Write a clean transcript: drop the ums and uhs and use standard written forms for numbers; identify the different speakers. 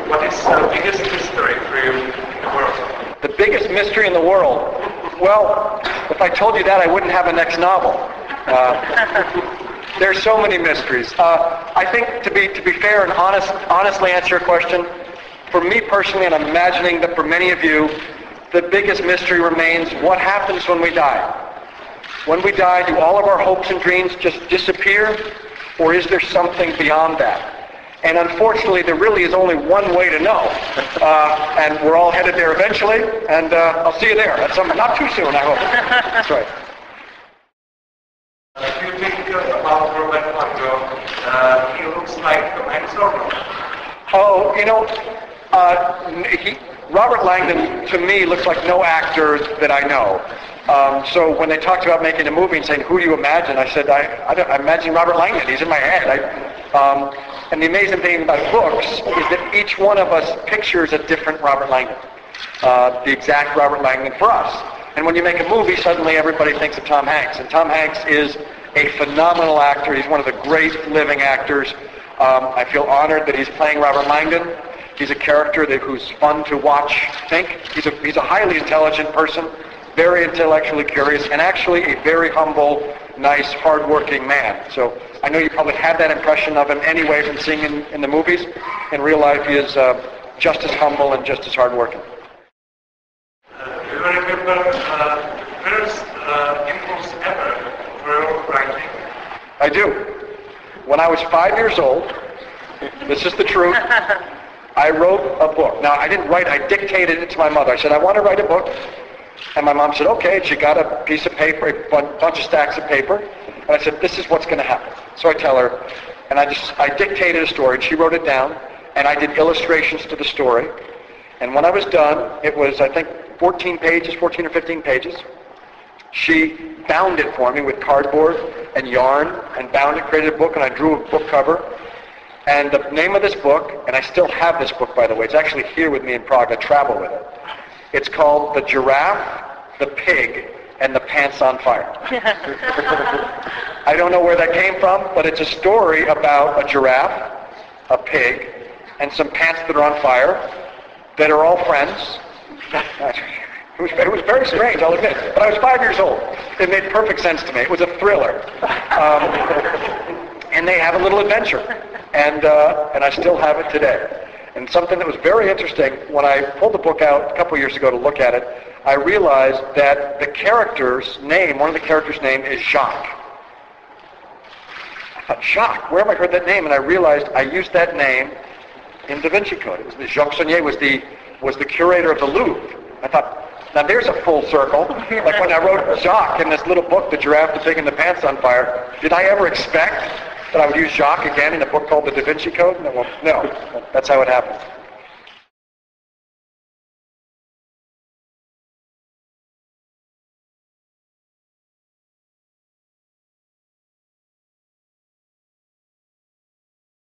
Speaker 1: What is the biggest mystery for you in the world?
Speaker 2: The biggest mystery in the world? Well, if I told you that, I wouldn't have a next novel. There's so many mysteries. I think to be fair and honestly answer your question, for me personally, and I'm imagining that for many of you, the biggest mystery remains what happens when we die. When we die, do all of our hopes and dreams just disappear, or is there something beyond that? And unfortunately, there really is only one way to know. And we're all headed there eventually, and I'll see you there. That's not too soon, I hope. That's right.
Speaker 1: If you think about Roberta Langdona, he looks like a mentor.
Speaker 2: Oh, Robert Langdon, to me, looks like no actor that I know. So when they talked about making a movie and saying, who do you imagine? I said, I imagine Robert Langdon. He's in my head. And the amazing thing about books is that each one of us pictures a different Robert Langdon. The exact Robert Langdon for us. And when you make a movie, suddenly everybody thinks of Tom Hanks. And Tom Hanks is a phenomenal actor. He's one of the great living actors. I feel honored that he's playing Robert Langdon. He's a character who's fun to watch, think. He's a highly intelligent person, very intellectually curious, and actually a very humble, nice, hardworking man. So I know you probably had that impression of him anyway from seeing him in the movies. In real life, he is just as humble and just as hardworking.
Speaker 1: Do you remember the first impulse ever for your writing?
Speaker 2: I do. When I was 5 years old, this is the truth, I wrote a book. Now, I didn't write, I dictated it to my mother. I said, I want to write a book. And my mom said, okay. And she got a piece of paper, a bunch of stacks of paper. And I said, this is what's going to happen. So I tell her, and I dictated a story, and she wrote it down, and I did illustrations to the story. And when I was done, it was, I think, 14 or 15 pages. She bound it for me with cardboard and yarn, and bound it, created a book, and I drew a book cover. And the name of this book, and I still have this book, by the way, it's actually here with me in Prague. I travel with it. It's called The Giraffe, the Pig, and the Pants on Fire. I don't know where that came from, but it's a story about a giraffe, a pig, and some pants that are on fire that are all friends. It was very strange, I'll admit. But I was 5 years old. It made perfect sense to me. It was a thriller. And they have a little adventure. And I still have it today. And something that was very interesting, when I pulled the book out a couple years ago to look at it, I realized that the character's name, one of the characters' name is Jacques. I thought, Jacques, where have I heard that name? And I realized I used that name in Da Vinci Code. It was Jacques Sonnier was the curator of the Louvre. I thought, now there's a full circle. Like when I wrote Jacques in this little book, The Giraffe, the Pig, and the Pants on Fire, did I ever expect that I would use Jacques again in a book called the Da Vinci Code? No, that's how it happened.